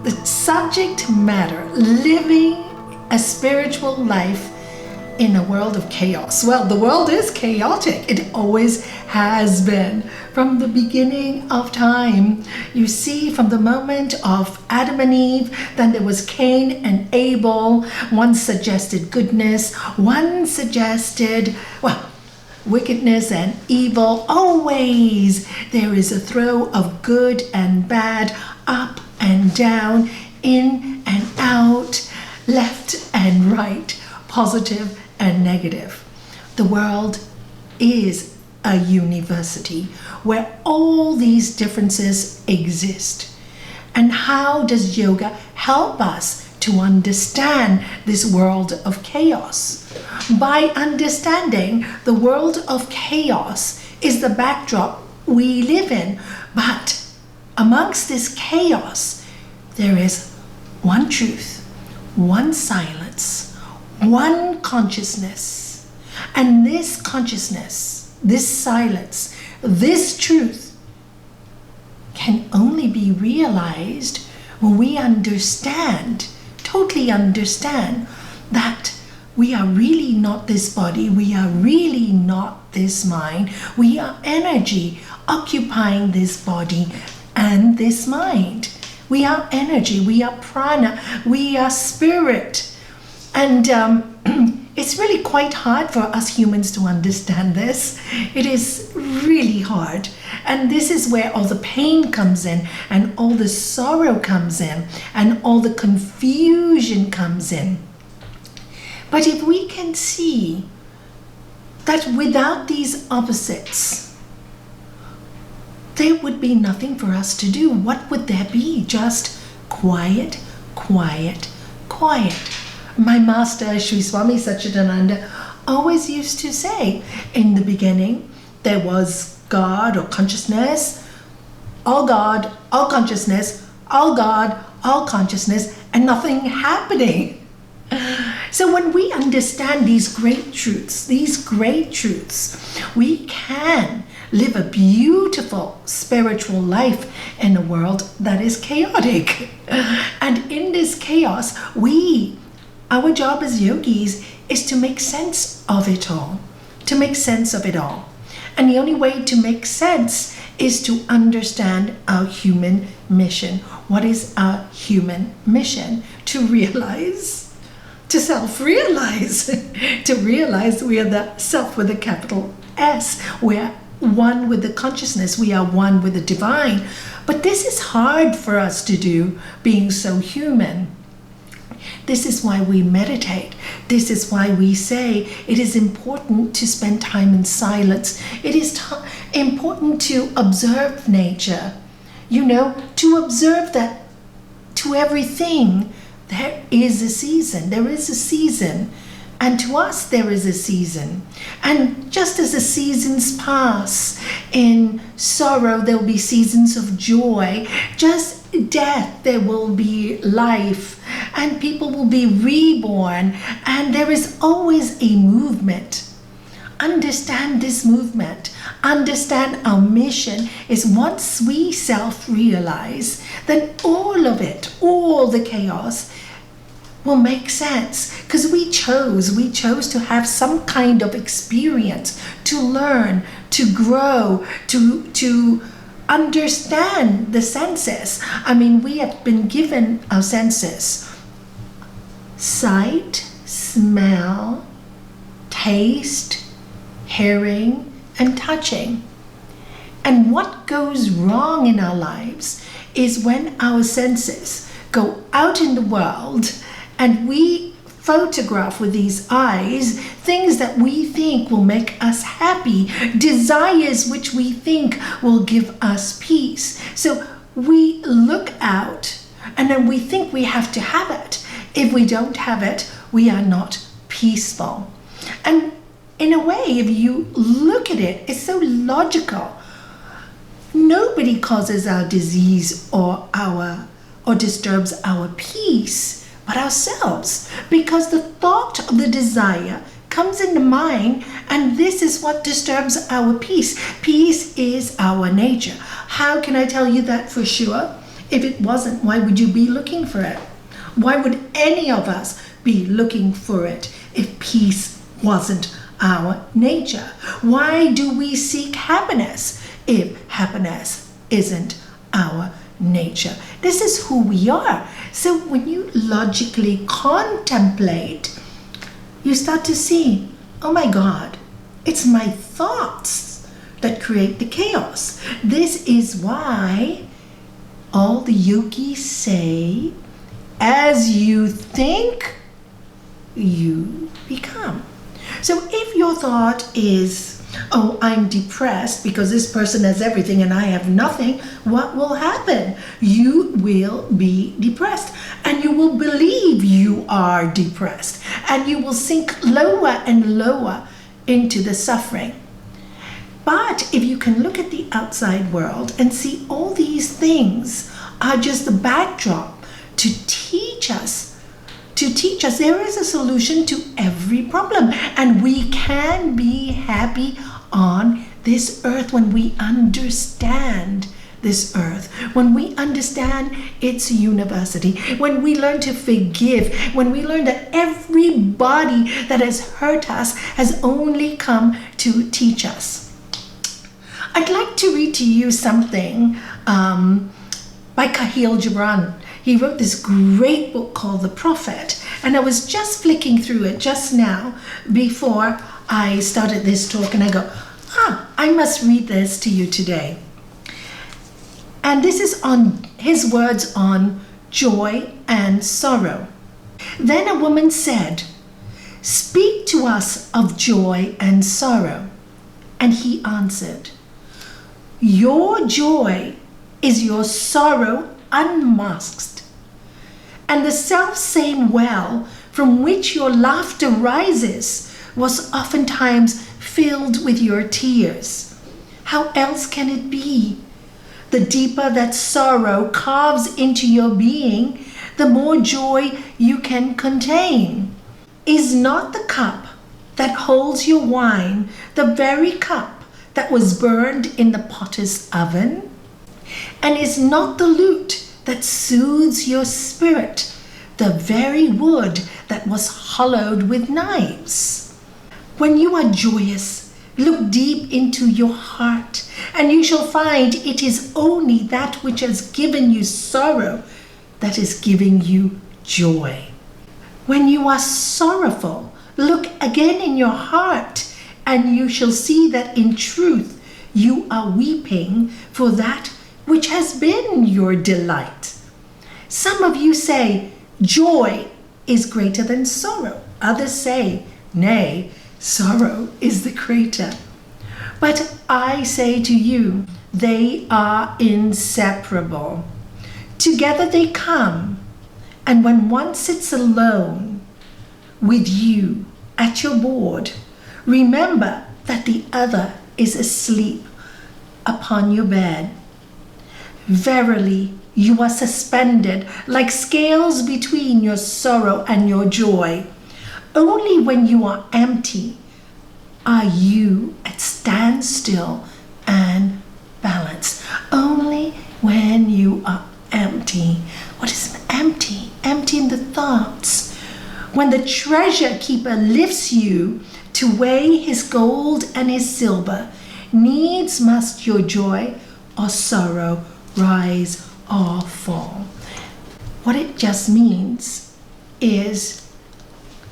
The subject matter, living a spiritual life in a world of chaos. Well, the world is chaotic. It always has been. From the beginning of time, you see, from the moment of Adam and Eve, then there was Cain and Abel. One suggested goodness, one suggested, wickedness and evil. Always there is a throw of good and bad, up and down, in and out, left and right, positive and negative. The world is a university where all these differences exist. And how does yoga help us to understand this world of chaos? By understanding the world of chaos is the backdrop we live in. But amongst this chaos, there is one truth, one silence, one consciousness. And this consciousness, this silence, this truth can only be realized when we understand, totally understand, that we are really not this body, we are really not this mind, we are energy occupying this body and this mind. We are energy, we are prana, we are spirit. And it's really quite hard for us humans to understand this. It is really hard. And this is where all the pain comes in, and all the sorrow comes in, and all the confusion comes in. But if we can see that without these opposites, there would be nothing for us to do. What would there be? Just quiet, quiet, quiet. My master, Sri Swami Satchidananda, always used to say, in the beginning, there was God or consciousness, all God, all consciousness, all God, all consciousness, and nothing happening. So when we understand these great truths, we can live a beautiful spiritual life in a world that is chaotic. And in this chaos, our job as yogis is to make sense of it all, And the only way to make sense is to understand our human mission. What is our human mission? To realize, to self-realize, to realize we are the self with a capital S. We're one with the consciousness. We are one with the divine. But this is hard for us to do, being so human. This is why we meditate. This is why we say it is important to spend time in silence. It is important to observe nature. To observe that to everything there is a season. There is a season. And to us there is a season. And just as the seasons pass, in sorrow there will be seasons of joy. Just death, there will be life, and people will be reborn, and there is always a movement. Understand this movement. Understand our mission is once we self-realize, then all of it, all the chaos will make sense, because we chose to have some kind of experience, to learn, to grow, to understand the senses. We have been given our senses: sight, smell, taste, hearing, and touching. And what goes wrong in our lives is when our senses go out in the world and we photograph with these eyes things that we think will make us happy, desires which we think will give us peace. So we look out and then we think we have to have it. If we don't have it, we are not peaceful. And in a way, if you look at it, it's so logical. Nobody causes our disease or disturbs our peace but ourselves, because the thought of the desire comes in the mind, and this is what disturbs our peace. Peace is our nature. How can I tell you that for sure? If it wasn't, why would you be looking for it? Why would any of us be looking for it if peace wasn't our nature? Why do we seek happiness if happiness isn't our nature? This is who we are. So when you logically contemplate, you start to see, oh my God, it's my thoughts that create the chaos. This is why all the yogis say, as you think, you become. So if your thought is, oh, I'm depressed because this person has everything and I have nothing, what will happen? You will be depressed, and you will believe you are depressed, and you will sink lower and lower into the suffering. But if you can look at the outside world and see all these things are just the backdrop to teach us there is a solution to every problem, and we can be happy on this earth when we understand this earth, when we understand its university, when we learn to forgive, when we learn that everybody that has hurt us has only come to teach us. I'd like to read to you something by Khalil Gibran. He wrote this great book called The Prophet, and I was just flicking through it just now before I started this talk, and I go, I must read this to you today. And this is on his words on joy and sorrow. Then a woman said, "Speak to us of joy and sorrow." And he answered, "Your joy is your sorrow unmasked, and the self-same well from which your laughter rises was oftentimes filled with your tears. How else can it be? The deeper that sorrow carves into your being, the more joy you can contain. Is not the cup that holds your wine the very cup that was burned in the potter's oven? And is not the lute that soothes your spirit the very wood that was hollowed with knives? When you are joyous, look deep into your heart, and you shall find it is only that which has given you sorrow that is giving you joy. When you are sorrowful, look again in your heart, and you shall see that in truth you are weeping for that which has been your delight. Some of you say, joy is greater than sorrow. Others say, nay, sorrow is the greater. But I say to you, they are inseparable. Together they come, and when one sits alone with you at your board, remember that the other is asleep upon your bed. Verily, you are suspended like scales between your sorrow and your joy. Only when you are empty are you at standstill and balance. Only when you are empty. What is empty? Empty in the thoughts. When the treasure keeper lifts you to weigh his gold and his silver, needs must your joy or sorrow rise or fall. What it just means is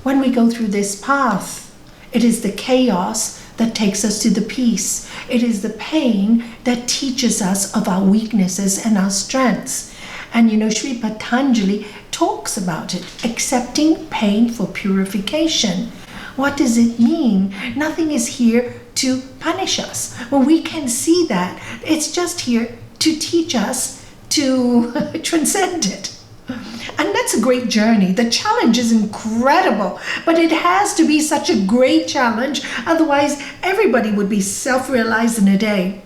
when we go through this path, it is the chaos that takes us to the peace. It is the pain that teaches us of our weaknesses and our strengths. And Sri Patanjali talks about it, accepting pain for purification. What does it mean? Nothing is here to punish us. When we can see that, it's just here to teach us to transcend it. And that's a great journey. The challenge is incredible, but it has to be such a great challenge. Otherwise, everybody would be self-realized in a day.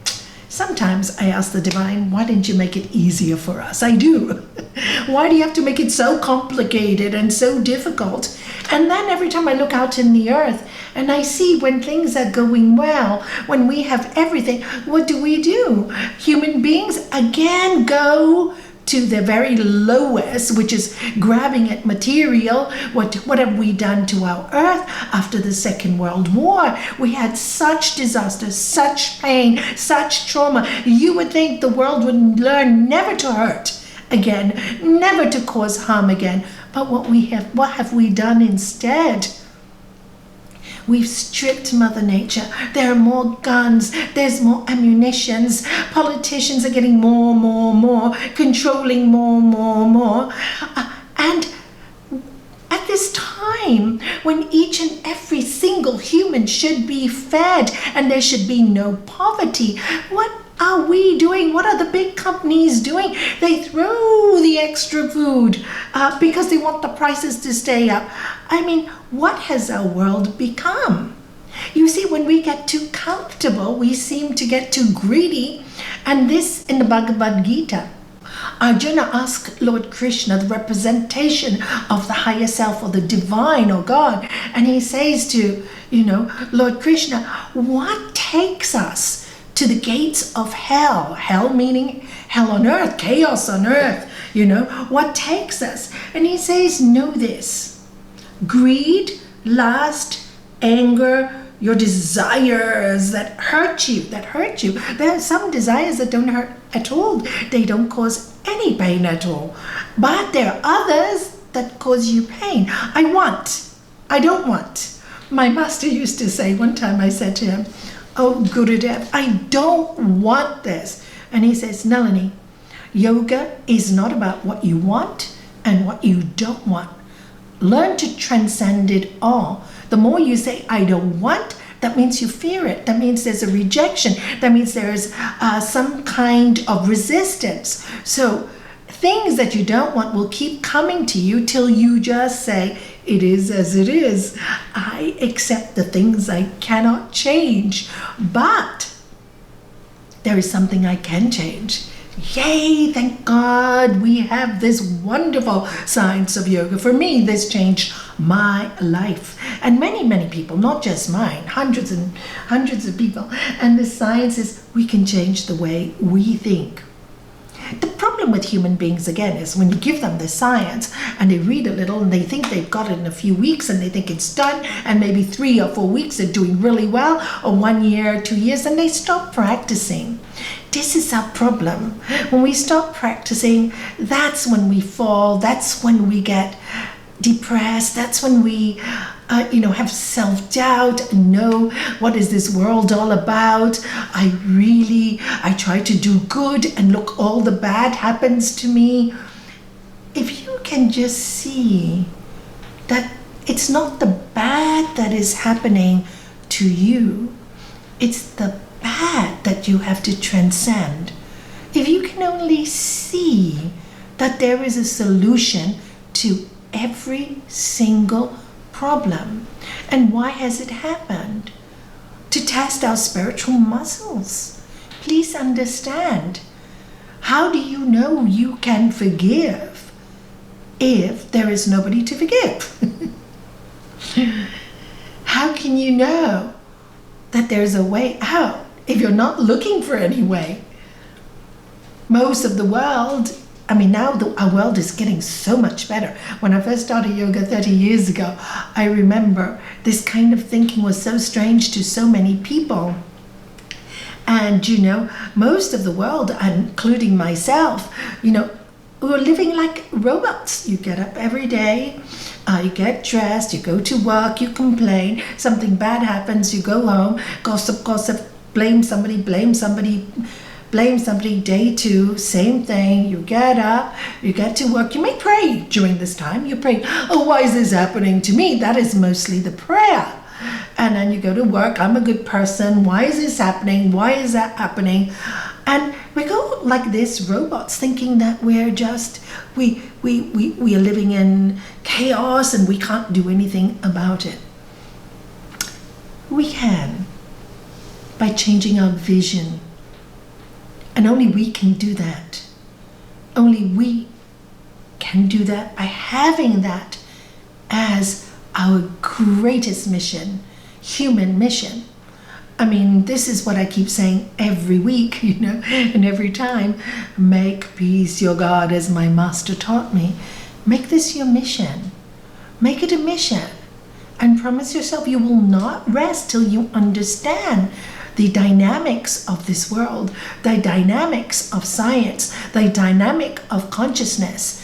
Sometimes I ask the divine, why didn't you make it easier for us? I do. Why do you have to make it so complicated and so difficult? And then every time I look out in the earth and I see when things are going well, when we have everything, what do? Human beings again go to the very lowest, which is grabbing at material. What have we done to our earth after the Second World War? We had such disasters, such pain, such trauma. You would think the world would learn never to hurt again, never to cause harm again. But what have we done instead? We've stripped Mother Nature. There are more guns. There's more ammunitions. Politicians are getting more, controlling more. And at this time, when each and every single human should be fed and there should be no poverty, what are we doing? What are the big companies doing? They throw the extra food because they want the prices to stay up. I mean, what has our world become? You see, when we get too comfortable, we seem to get too greedy. And this in the Bhagavad Gita, Arjuna asked Lord Krishna, the representation of the higher self or the divine or God, and he says to, Lord Krishna, what takes us to the gates of hell? Hell meaning hell on earth, chaos on earth, what takes us? And he says, know this: greed, lust, anger, your desires that hurt you. There are some desires that don't hurt at all. They don't cause any pain at all. But there are others that cause you pain. I don't want. My master used to say, one time I said to him, oh, Gurudev, I don't want this. And he says, Nalanie, yoga is not about what you want and what you don't want. Learn to transcend it all. The more you say, I don't want, that means you fear it. That means there's a rejection. That means there's some kind of resistance. So things that you don't want will keep coming to you till you just say, it is as it is. I accept the things I cannot change. But there is something I can change. Yay, thank God we have this wonderful science of yoga. For me, this changed my life. And many people, not just mine, hundreds and hundreds of people. And the science is we can change the way we think. The problem with human beings, again, is when you give them the science and they read a little and they think they've got it in a few weeks and they think it's done, and maybe 3 or 4 weeks they're doing really well, or 1 year, 2 years, and they stop practicing. This is our problem. When we stop practicing, that's when we fall. That's when we get depressed. That's when we, have self-doubt and know, what is this world all about? I try to do good and look, all the bad happens to me. If you can just see that it's not the bad that is happening to you, it's the bad that you have to transcend. If you can only see that there is a solution to every single problem. And why has it happened? To test our spiritual muscles. Please understand. How do you know you can forgive if there is nobody to forgive? How can you know that there's a way out if you're not looking for any way? Most of the world, now our world is getting so much better. When I first started yoga 30 years ago, I remember this kind of thinking was so strange to so many people. And, most of the world, including myself, we were living like robots. You get up every day, you get dressed, you go to work, you complain, something bad happens, you go home, gossip, blame somebody, day 2, same thing. You get up, you get to work. You may pray during this time. You pray, oh, why is this happening to me? That is mostly the prayer. And then you go to work. I'm a good person. Why is this happening? Why is that happening? And we go like this, robots, thinking that we're just, we are living in chaos and we can't do anything about it. We can, by changing our vision. And only we can do that. Only we can do that by having that as our greatest mission, human mission. I mean, this is what I keep saying every week, and every time. Make peace your God as my master taught me. Make this your mission. Make it a mission. And promise yourself you will not rest till you understand the dynamics of this world, the dynamics of science, the dynamic of consciousness.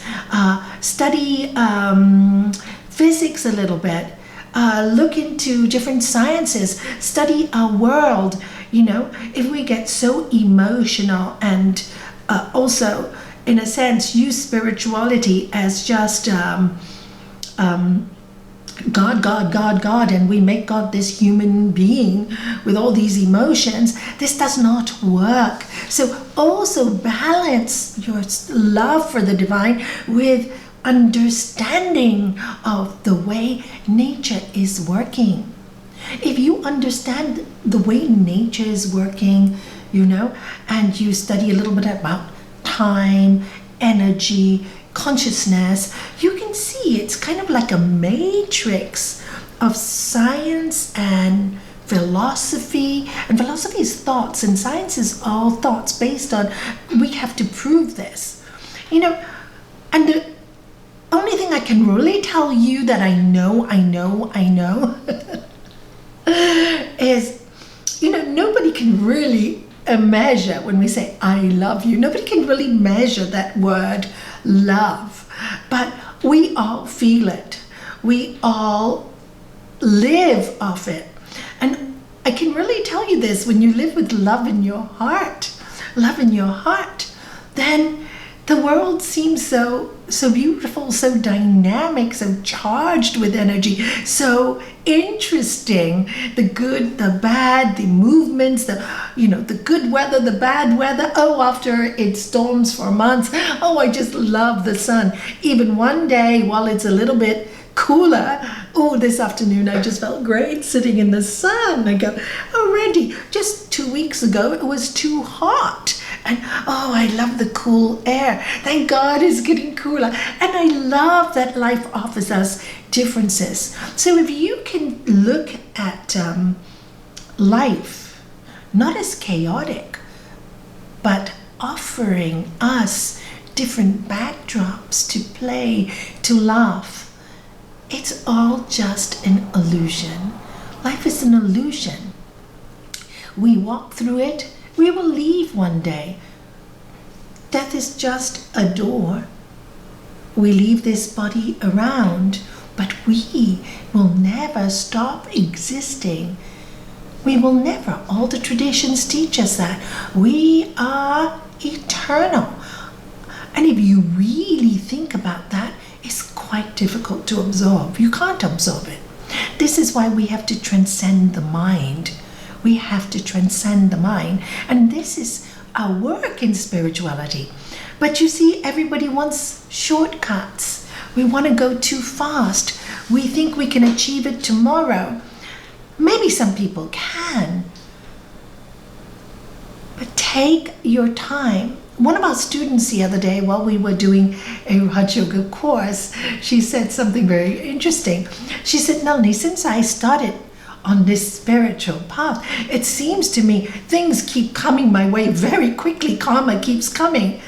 Study physics a little bit. Look into different sciences. Study our world. If we get so emotional and also, in a sense, use spirituality as just God, and we make God this human being with all these emotions, this does not work. So also balance your love for the divine with understanding of the way nature is working. If you understand the way nature is working, and you study a little bit about time, energy, consciousness, you can see it's kind of like a matrix of science and philosophy. And philosophy is thoughts, and science is all thoughts based on, we have to prove this. And the only thing I can really tell you that I know is, nobody can really measure when we say I love you. Nobody can really measure that word love, but we all feel it. We all live off it. And I can really tell you this, when you live with love in your heart, then the world seems so beautiful, so dynamic, so charged with energy, so interesting. The good, the bad, the movements, the good weather, the bad weather. Oh, after it storms for months, I just love the sun. Even one day while it's a little bit cooler, this afternoon I just felt great sitting in the sun. I go, already, just 2 weeks ago it was too hot. And I love the cool air. Thank God it's getting cooler. And I love that life offers us differences. So if you can look at life not as chaotic, but offering us different backdrops to play, to laugh, it's all just an illusion. Life is an illusion. We walk through it. We will leave one day. Death is just a door. We leave this body around, but we will never stop existing. We will never. All the traditions teach us that. We are eternal. And if you really think about that, it's quite difficult to absorb. You can't absorb it. This is why we have to transcend the mind. We have to transcend the mind. And this is our work in spirituality. But you see, everybody wants shortcuts. We want to go too fast. We think we can achieve it tomorrow. Maybe some people can. But take your time. One of our students the other day, while we were doing a Raj Yoga course, she said something very interesting. She said, Nalanie, since I started on this spiritual path, it seems to me things keep coming my way very quickly. Karma keeps coming.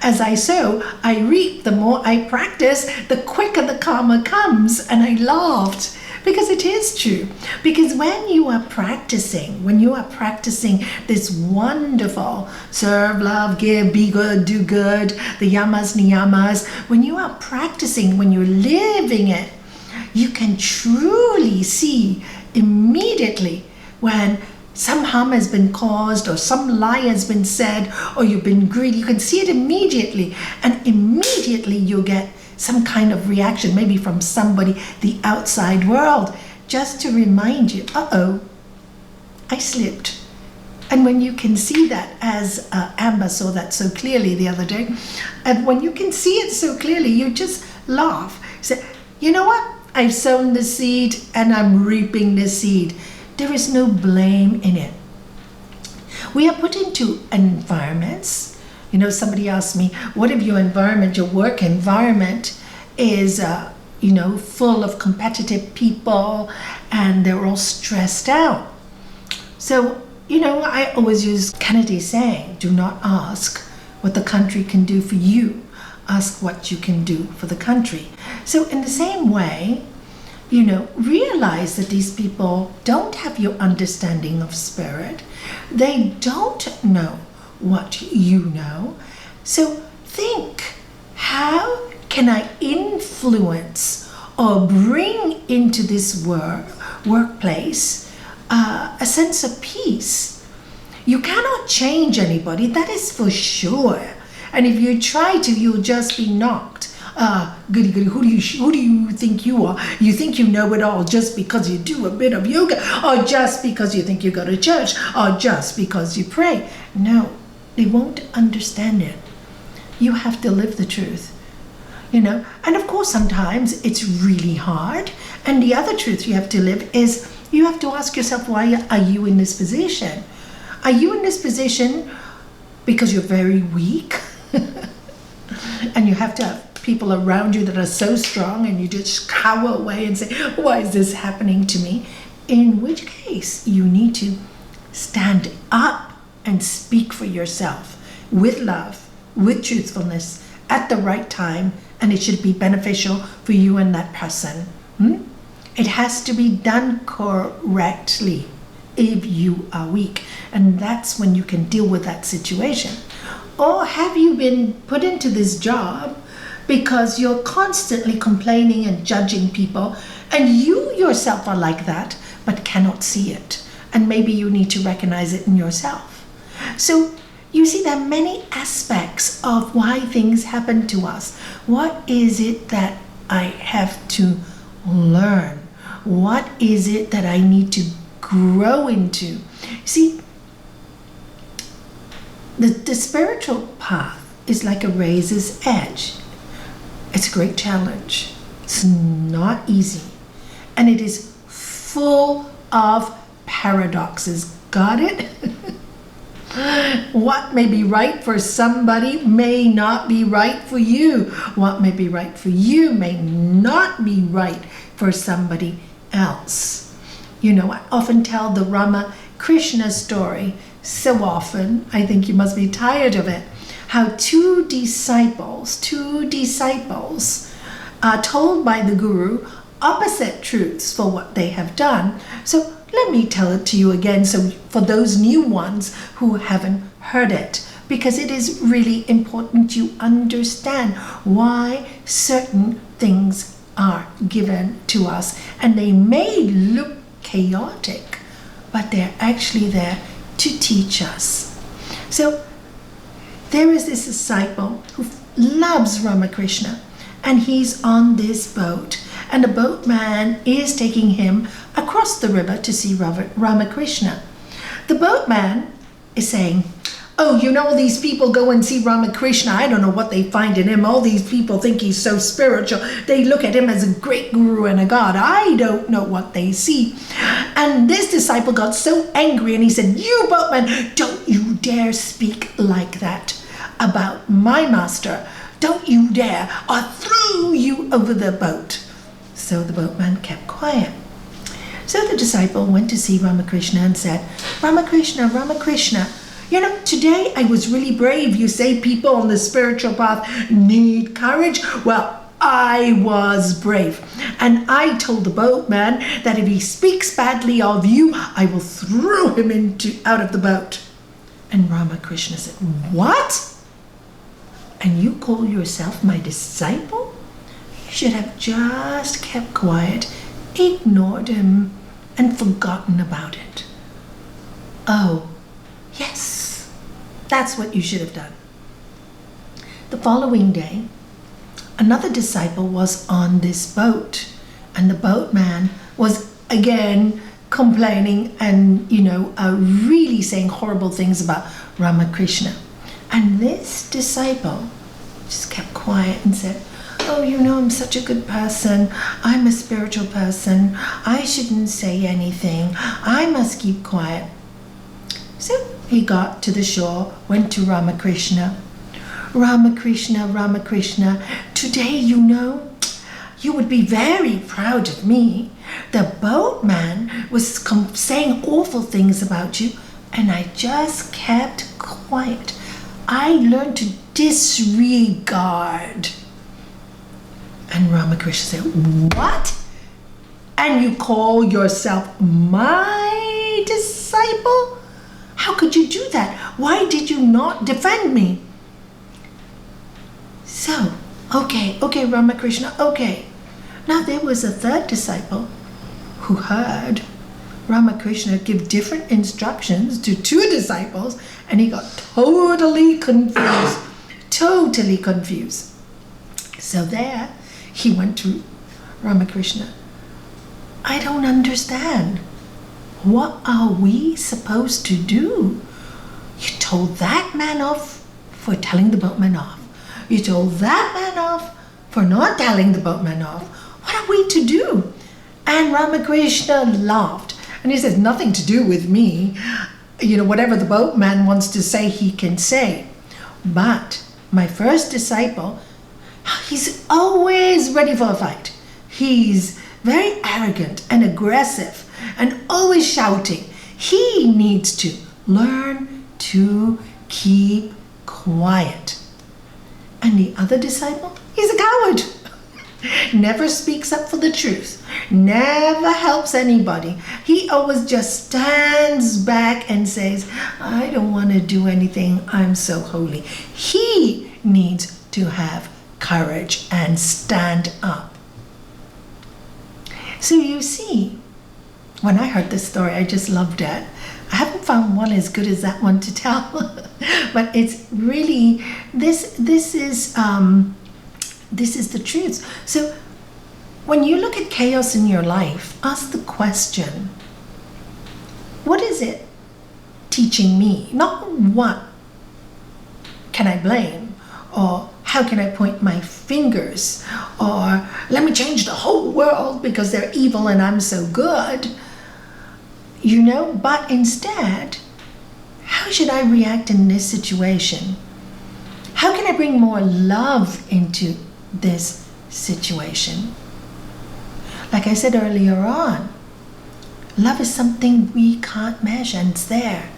As I sow, I reap. The more I practice, the quicker the karma comes. And I laughed because it is true. Because when you are practicing this wonderful serve, love, give, be good, do good, the yamas, niyamas, when you are practicing, when you're living it, you can truly see immediately when some harm has been caused or some lie has been said or you've been greedy. You can see it immediately, and immediately you'll get some kind of reaction, maybe from somebody, the outside world, just to remind you, I slipped. And when you can see that, as Amber saw that so clearly the other day, and when you can see it so clearly, you just laugh. You say, you know what? I've sown the seed and I'm reaping the seed. There is no blame in it. We are put into environments. Somebody asked me, what if your environment, your work environment is, full of competitive people and they're all stressed out? So, I always use Kennedy's saying, do not ask what the country can do for you. Ask what you can do for the country. So in the same way, realize that these people don't have your understanding of spirit. They don't know what you know. So think, how can I influence or bring into this workplace a sense of peace? You cannot change anybody, that is for sure. And if you try to, you'll just be knocked. Goody goody, who do you think you are? You think you know it all just because you do a bit of yoga, or just because you think you go to church, or just because you pray. No, they won't understand it. You have to live the truth, And of course, sometimes it's really hard. And the other truth you have to live is you have to ask yourself, why are you in this position? Are you in this position because you're very weak? And you have to have people around you that are so strong, and you just cower away and say, why is this happening to me? In which case, you need to stand up and speak for yourself with love, with truthfulness, at the right time, and it should be beneficial for you and that person. It has to be done correctly if you are weak, and that's when you can deal with that situation. Or have you been put into this job because you're constantly complaining and judging people, and you yourself are like that but cannot see it, and maybe you need to recognize it in yourself. So you see, there are many aspects of why things happen to us. What is it that I have to learn? What is it that I need to grow into? See, the spiritual path is like a razor's edge. It's a great challenge. It's not easy. And it is full of paradoxes. Got it? What may be right for somebody may not be right for you. What may be right for you may not be right for somebody else. I often tell the Ramakrishna story so often. I think you must be tired of it. How two disciples are told by the guru opposite truths for what they have done. So let me tell it to you again, so for those new ones who haven't heard it, because it is really important you understand why certain things are given to us, and they may look chaotic, but they're actually there to teach us. So there is this disciple who loves Ramakrishna, and he's on this boat, and the boatman is taking him across the river to see Ramakrishna. The boatman is saying, oh, all these people go and see Ramakrishna. I don't know what they find in him. All these people think he's so spiritual. They look at him as a great guru and a god. I don't know what they see. And this disciple got so angry, and he said, you boatman, don't you dare speak like that about my master. Don't you dare, or throw you over the boat. So the boatman kept quiet. So the disciple went to see Ramakrishna and said, Ramakrishna, today I was really brave. You say people on the spiritual path need courage. Well, I was brave. And I told the boatman that if he speaks badly of you, I will throw him out of the boat. And Ramakrishna said, what? And you call yourself my disciple? You should have just kept quiet, ignored him, and forgotten about it. Oh, yes, that's what you should have done. The following day, another disciple was on this boat, and the boatman was again complaining and, really saying horrible things about Ramakrishna. And this disciple just kept quiet and said, oh, I'm such a good person. I'm a spiritual person. I shouldn't say anything. I must keep quiet. So he got to the shore, went to Ramakrishna. Ramakrishna, today you would be very proud of me The boatman was saying awful things about you, and I just kept quiet. I learned to disregard. And Ramakrishna said, what? And you call yourself my disciple? How could you do that? Why did you not defend me? So, okay, Ramakrishna, okay. Now there was a third disciple who heard Ramakrishna give different instructions to two disciples, and he got totally confused. So there he went to Ramakrishna. I don't understand. What are we supposed to do? You told that man off for telling the boatman off. You told that man off for not telling the boatman off. What are we to do? And Ramakrishna laughed. And he says, nothing to do with me. Whatever the boatman wants to say, he can say. But my first disciple, he's always ready for a fight. He's very arrogant and aggressive and always shouting. He needs to learn to keep quiet. And the other disciple, he's a coward. Never speaks up for the truth. Never helps anybody. He always just stands back and says, I don't want to do anything. I'm so holy. He needs to have courage and stand up. So you see, when I heard this story, I just loved it. I haven't found one as good as that one to tell, but it's really, this is the truth. So when you look at chaos in your life, ask the question, what is it teaching me? Not what can I blame, or how can I point my fingers, or let me change the whole world because they're evil and I'm so good. But instead, how should I react in this situation? How can I bring more love into this situation? Like I said earlier on, love is something we can't measure, and it's there.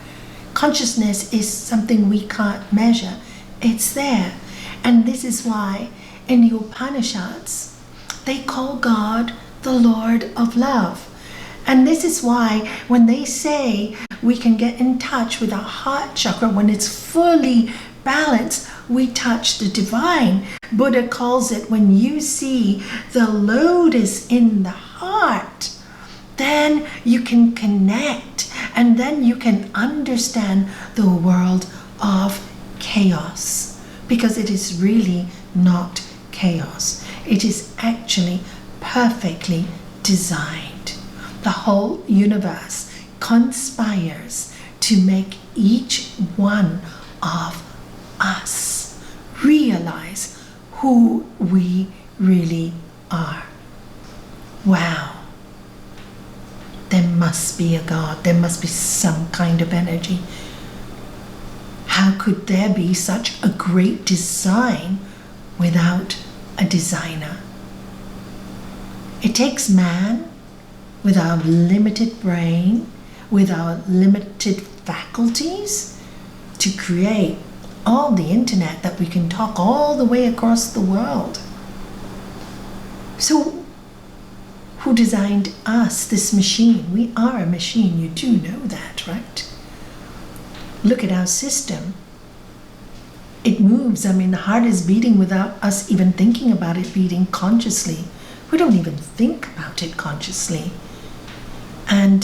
Consciousness is something we can't measure. It's there. And this is why in the Upanishads, they call God the Lord of Love. And this is why when they say we can get in touch with our heart chakra, when it's fully balanced, we touch the divine. Buddha calls it, when you see the lotus in the heart, then you can connect, and then you can understand the world of chaos, because it is really not chaos. It is actually perfectly designed. The whole universe conspires to make each one of us realize who we really are. Wow. There must be a God. There must be some kind of energy. How could there be such a great design without a designer? It takes man with our limited brain, with our limited faculties, to create all the internet that we can talk all the way across the world. So who designed us, this machine? We are a machine, you do know that, right? Look at our system. It moves. The heart is beating without us even thinking about it beating consciously. We don't even think about it consciously. And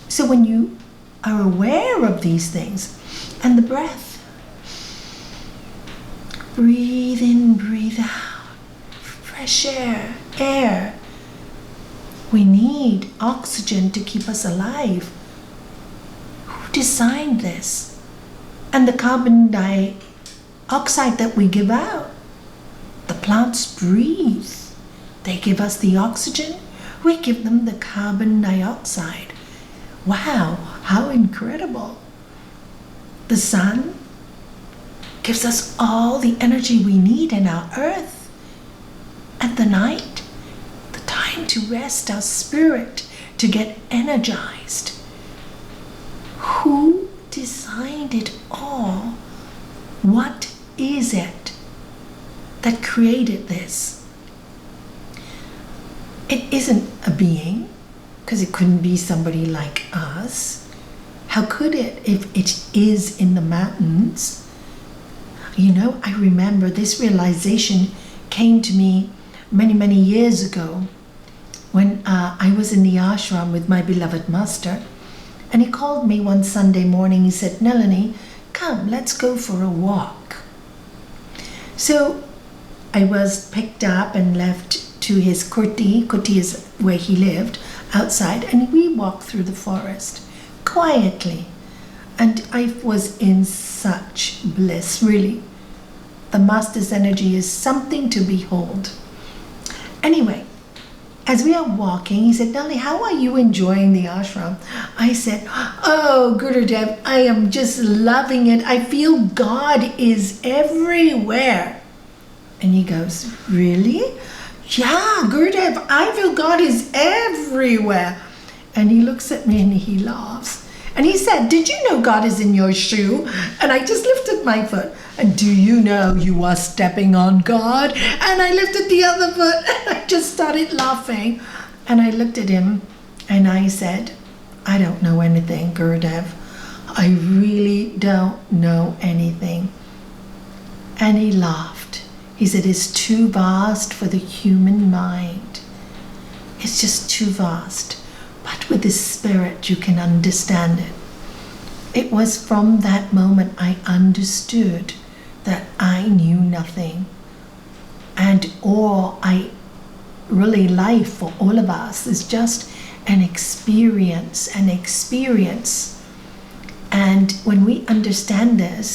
so when you are aware of these things, and the breath, breathe in, breathe out, fresh air. We need oxygen to keep us alive. Who designed this? And the carbon dioxide that we give out, the plants breathe. They give us the oxygen. We give them the carbon dioxide. Wow, how incredible. The sun gives us all the energy we need in our earth. At the night, the time to rest our spirit to get energized. Who designed it all? What is it that created this? It isn't a being, because it couldn't be somebody like us. How could it if it is in the mountains? You know, I remember this realization came to me many, many years ago when I was in the ashram with my beloved master. And he called me one Sunday morning. He said, "Nalanie, come, let's go for a walk." So I was picked up and left to his kuti. Kuti is where he lived, outside. And we walked through the forest quietly. And I was in such bliss, really. The master's energy is something to behold. Anyway, as we are walking, he said, "Nalanie, how are you enjoying the ashram?" I said, "Oh, Gurudev, I am just loving it. I feel God is everywhere." And he goes, "Really?" "Yeah, Gurudev, I feel God is everywhere." And he looks at me and he laughs. And he said, "Did you know God is in your shoe?" And I just lifted my foot. "And do you know you are stepping on God?" And I lifted the other foot and I just started laughing. And I looked at him and I said, "I don't know anything, Gurudev. I really don't know anything." And he laughed. He said, "It's too vast for the human mind. It's just too vast. But with the spirit, you can understand it." It was from that moment I understood that I knew nothing. And all life for all of us is just an experience, And when we understand this,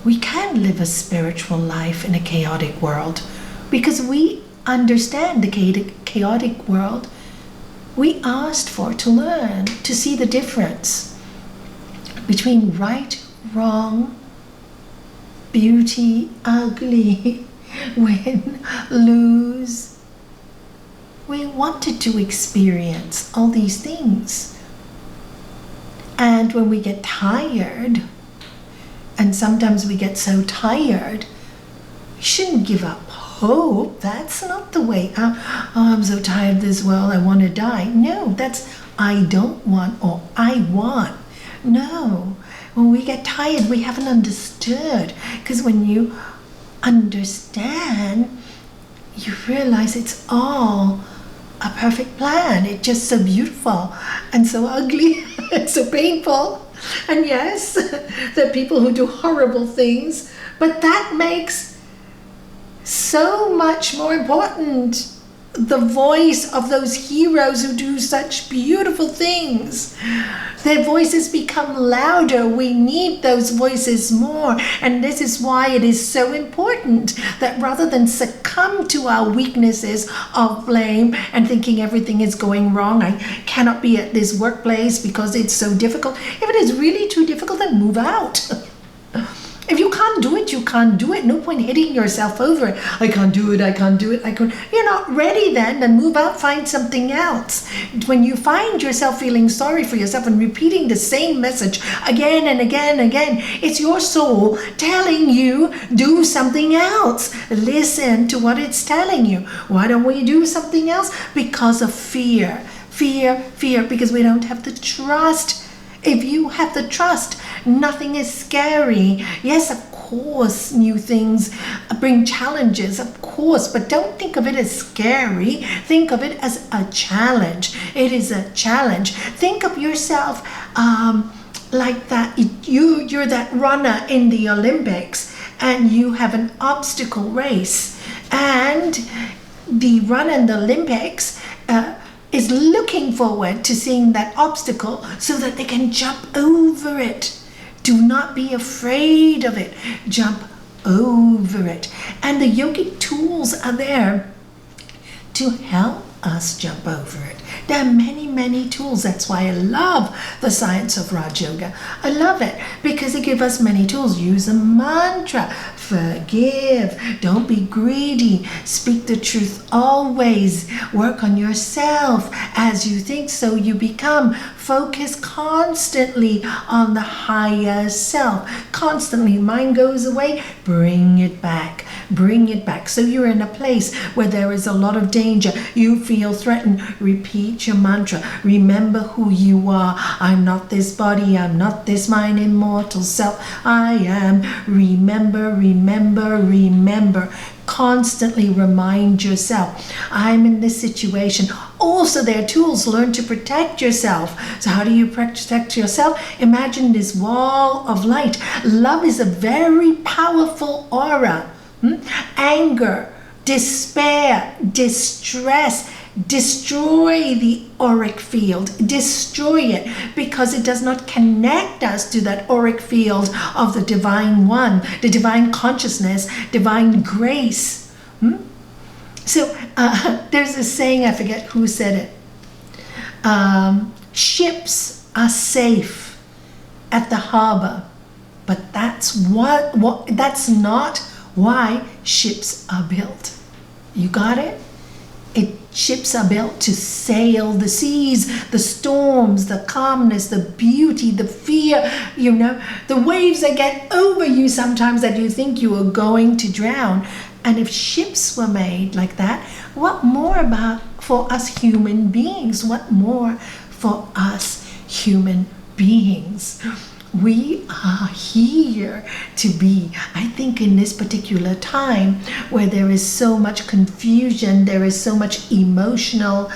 we can live a spiritual life in a chaotic world, because we understand the chaotic world we asked for, to learn, to see the difference between right, wrong, beauty, ugly, win, lose. We wanted to experience all these things. And when we get tired, and sometimes we get so tired, we shouldn't give up hope. That's not the way. "Oh, I'm so tired of this world, I want to die." No, that's "I don't want" or "I want." No, when we get tired, we haven't understood. Because when you understand, you realize it's all a perfect plan. It's just so beautiful and so ugly and so painful. And yes, there are people who do horrible things, but that makes so much more important the voice of those heroes who do such beautiful things. Their voices become louder. We need those voices more. And this is why it is so important that rather than succumb to our weaknesses of blame and thinking everything is going wrong, I cannot be at this workplace because it's so difficult. If it is really too difficult, then move out. If you can't do it, you can't do it. No point hitting yourself over. "I can't do it, I can't do it, I can't." You're not ready then move out, find something else. When you find yourself feeling sorry for yourself and repeating the same message again and again and again, it's your soul telling you, do something else. Listen to what it's telling you. Why don't we do something else? Because of fear. Fear, because we don't have the trust. If you have the trust, nothing is scary. Yes, of course, new things bring challenges, of course, but don't think of it as scary. Think of it as a challenge. It is a challenge. Think of yourself like that. You're that runner in the Olympics, and you have an obstacle race, and the runner in the Olympics is looking forward to seeing that obstacle so that they can jump over it. Do not be afraid of it. Jump over it. And the yogic tools are there to help us jump over it. There are many, many tools. That's why I love the science of Raj Yoga. I love it because it gives us many tools. Use a mantra, forgive, don't be greedy, speak the truth always, work on yourself. As you think, so you become. Focus constantly on the higher self. Constantly, mind goes away, bring it back. Bring it back. So you're in a place where there is a lot of danger. You feel threatened. Repeat your mantra. Remember who you are. I'm not this body. I'm not this mind, immortal self. I am. Remember, remember, remember. Constantly remind yourself, I'm in this situation. Also, there are tools. Learn to protect yourself. So how do you protect yourself? Imagine this wall of light. Love is a very powerful aura. Anger, despair, distress, destroy the auric field, destroy it, because it does not connect us to that auric field of the divine one, the divine consciousness, divine grace. So there's a saying, I forget who said it. Ships are safe at the harbor, but that's not why ships are built. You got it? Ships are built to sail the seas, the storms, the calmness, the beauty, the fear, the waves that get over you sometimes that you think you are going to drown. And if ships were made like that, what more about for us human beings? What more for us human beings? We are here to be, I think, in this particular time where there is so much confusion, there is so much emotional,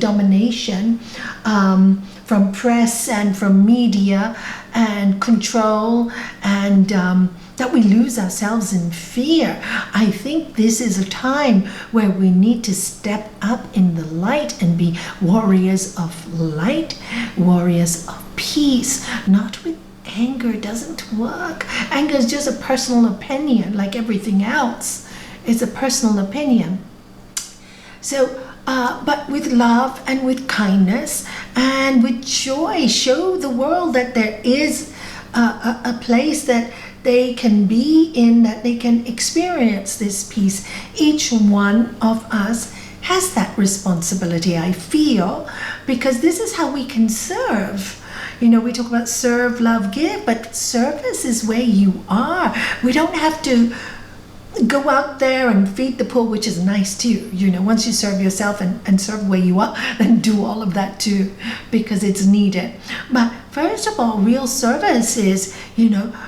domination from press and from media and control, and that we lose ourselves in fear. I think this is a time where we need to step up in the light and be warriors of light, warriors of peace, not with anger. It doesn't work. Anger is just a personal opinion, like everything else. It's a personal opinion. So, but with love and with kindness and with joy, show the world that there is a place that they can be in, that they can experience this peace. Each one of us has that responsibility, I feel, because this is how we can serve. We talk about serve, love, give, but service is where you are. We don't have to go out there and feed the poor, which is nice too. Once you serve yourself and serve where you are, then do all of that too, because it's needed. But first of all, real service is,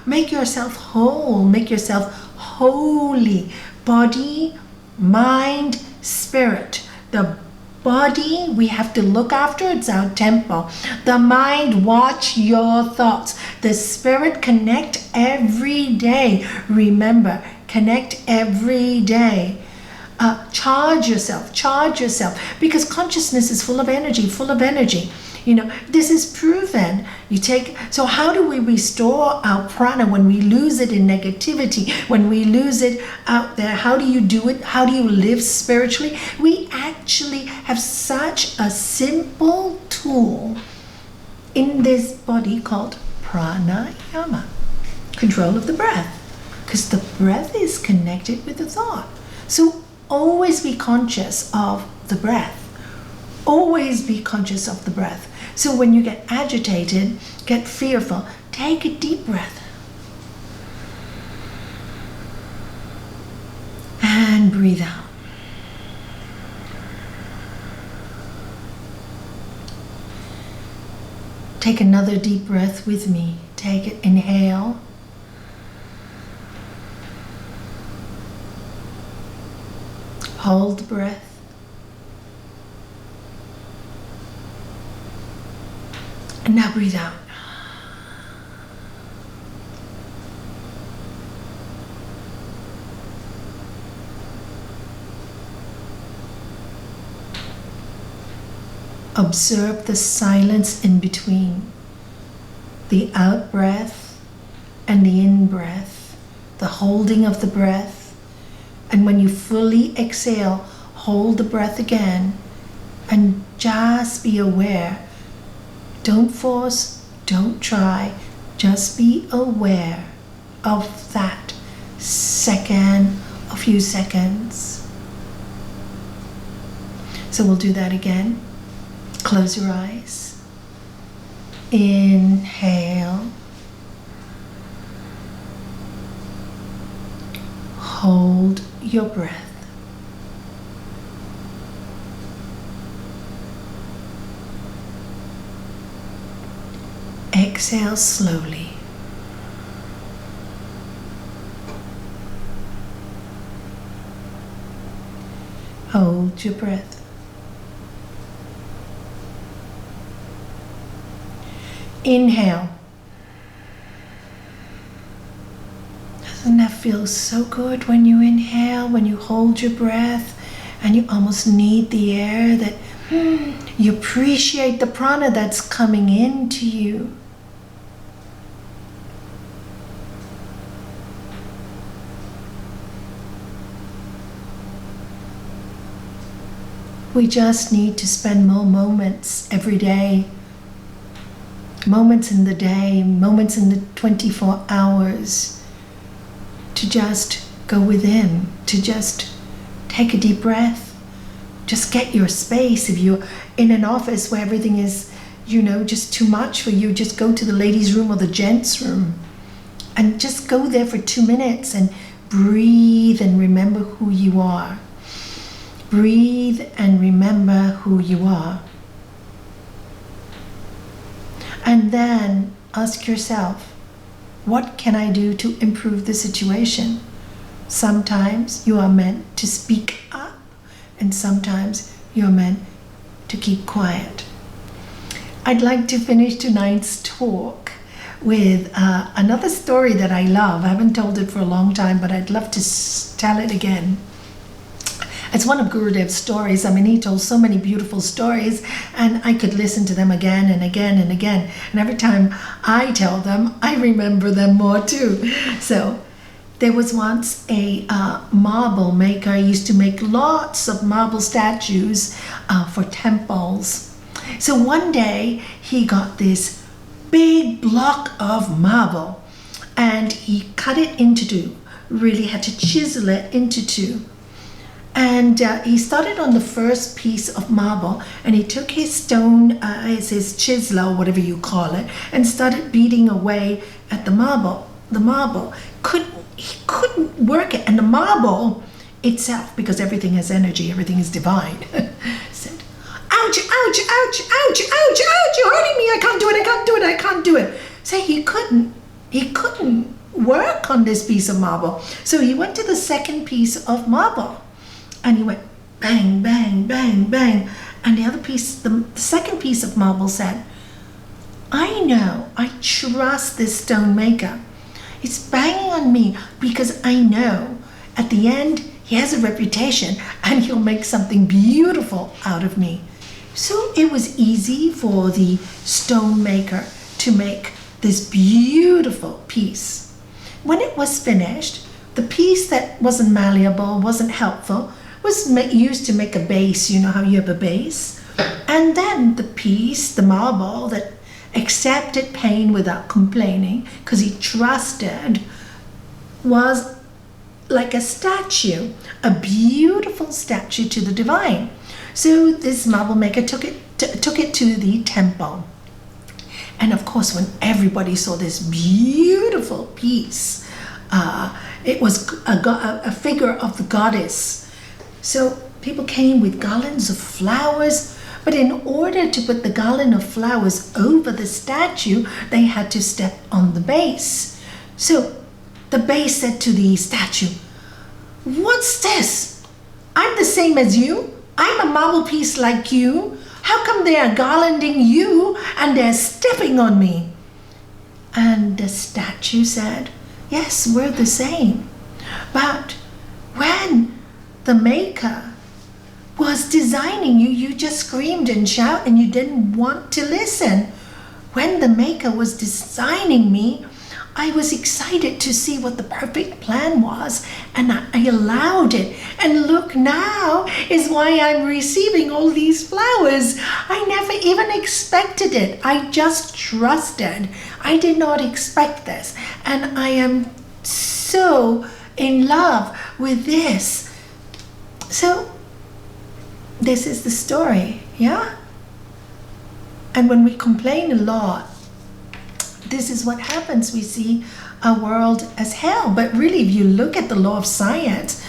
make yourself whole, make yourself holy. Body, mind, spirit. The body we have to look after, it's our temple. The mind, watch your thoughts. The spirit, connect every day. Remember, connect every day. Charge yourself, because consciousness is full of energy. This is proven. So how do we restore our prana when we lose it in negativity, when we lose it out there? How do you do it? How do you live spiritually? We actually have such a simple tool in this body called pranayama, control of the breath, because the breath is connected with the thought. So always be conscious of the breath. Always be conscious of the breath. So when you get agitated, get fearful, take a deep breath. And breathe out. Take another deep breath with me. Take it, inhale. Hold the breath. And now breathe out. Observe the silence in between, the out breath and the in breath, the holding of the breath. And when you fully exhale, hold the breath again and just be aware. Don't force, don't try, just be aware of that second, a few seconds. So we'll do that again. Close your eyes. Inhale. Hold your breath. Exhale slowly. Hold your breath. Inhale. Doesn't that feel so good when you inhale, when you hold your breath and you almost need the air, that you appreciate the prana that's coming into you. We just need to spend more moments every day. Moments in the day, moments in the 24 hours to just go within, to just take a deep breath. Just get your space. If you're in an office where everything is, just too much for you, just go to the ladies' room or the gents' room and just go there for 2 minutes and breathe and remember who you are. Breathe and remember who you are. And then ask yourself, what can I do to improve the situation? Sometimes you are meant to speak up, and sometimes you're meant to keep quiet. I'd like to finish tonight's talk with another story that I love. I haven't told it for a long time, but I'd love to tell it again. It's one of Gurudev's stories. I mean, he told so many beautiful stories, and I could listen to them again and again and again. And every time I tell them, I remember them more too. So there was once a marble maker. He used to make lots of marble statues for temples. So one day he got this big block of marble and he cut it into two. Really had to chisel it into two. And he started on the first piece of marble, and he took his stone, his chisel or whatever you call it, and started beating away at the marble. The marble he couldn't work it, and the marble itself, because everything has energy, everything is divine, said, "Ouch! Ouch! Ouch! Ouch! Ouch! Ouch! You're hurting me! I can't do it! I can't do it! I can't do it!" So he couldn't work on this piece of marble. So he went to the second piece of marble. And he went bang, bang, bang, bang. And the other piece, the second piece of marble said, I trust this stone maker. It's banging on me because I know at the end he has a reputation and he'll make something beautiful out of me. So it was easy for the stone maker to make this beautiful piece. When it was finished, the piece that wasn't malleable, wasn't helpful, was used to make a base. You know how you have a base? And then the piece, the marble that accepted pain without complaining because he trusted, was like a statue, a beautiful statue to the divine. So this marble maker took it to the temple. And of course, when everybody saw this beautiful piece, it was a figure of the goddess. So people came with garlands of flowers, but in order to put the garland of flowers over the statue, they had to step on the base. So the base said to the statue, "What's this? I'm the same as you. I'm a marble piece like you. How come they are garlanding you and they're stepping on me?" And the statue said, "Yes, we're the same. But when the maker was designing you, you just screamed and shouted and you didn't want to listen. When the maker was designing me, I was excited to see what the perfect plan was, and I allowed it. And look, now is why I'm receiving all these flowers. I never even expected it. I just trusted. I did not expect this. And I am so in love with this. So this is the story, yeah? And when we complain a lot, this is what happens. We see a world as hell. But really, if you look at the law of science,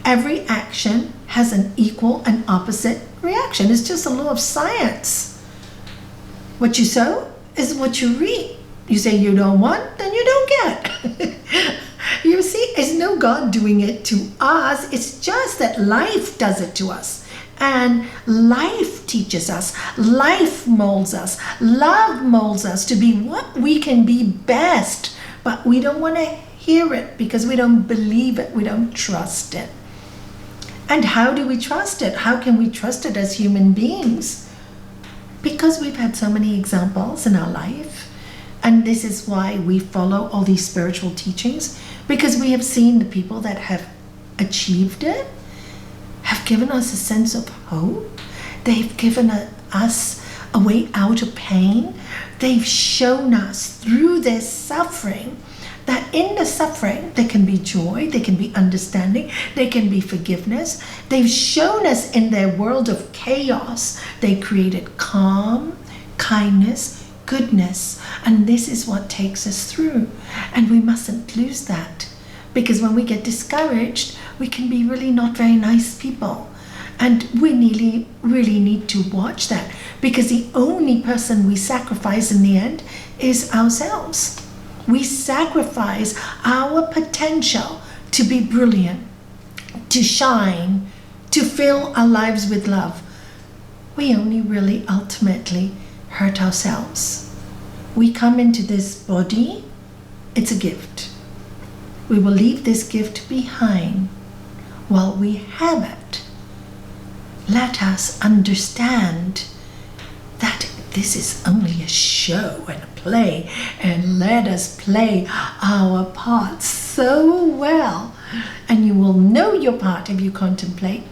every action has an equal and opposite reaction. It's just a law of science. What you sow is what you reap. You say you don't want, then you don't get. You see, it's no God doing it to us. It's just that life does it to us. And life teaches us, life molds us, love molds us to be what we can be best. But we don't want to hear it because we don't believe it, we don't trust it. And how do we trust it? How can we trust it as human beings? Because we've had so many examples in our life. And this is why we follow all these spiritual teachings, because we have seen the people that have achieved it, have given us a sense of hope. They've given us a way out of pain. They've shown us through their suffering that in the suffering there can be joy, there can be understanding, there can be forgiveness. They've shown us in their world of chaos, they created calm, kindness, goodness. And this is what takes us through. And we mustn't lose that. Because when we get discouraged, we can be really not very nice people. And we really need to watch that. Because the only person we sacrifice in the end is ourselves. We sacrifice our potential to be brilliant, to shine, to fill our lives with love. We only really ultimately hurt ourselves. We come into this body, it's a gift. We will leave this gift behind while we have it. Let us understand that this is only a show and a play, and let us play our part so well. And you will know your part if you contemplate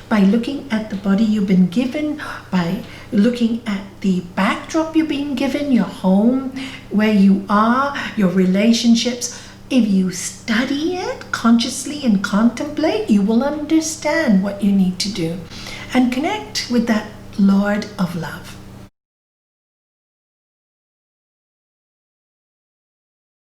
by looking at the body you've been given, by looking at the backdrop you've been given, your home, where you are, your relationships. If you study it consciously and contemplate, you will understand what you need to do and connect with that Lord of love.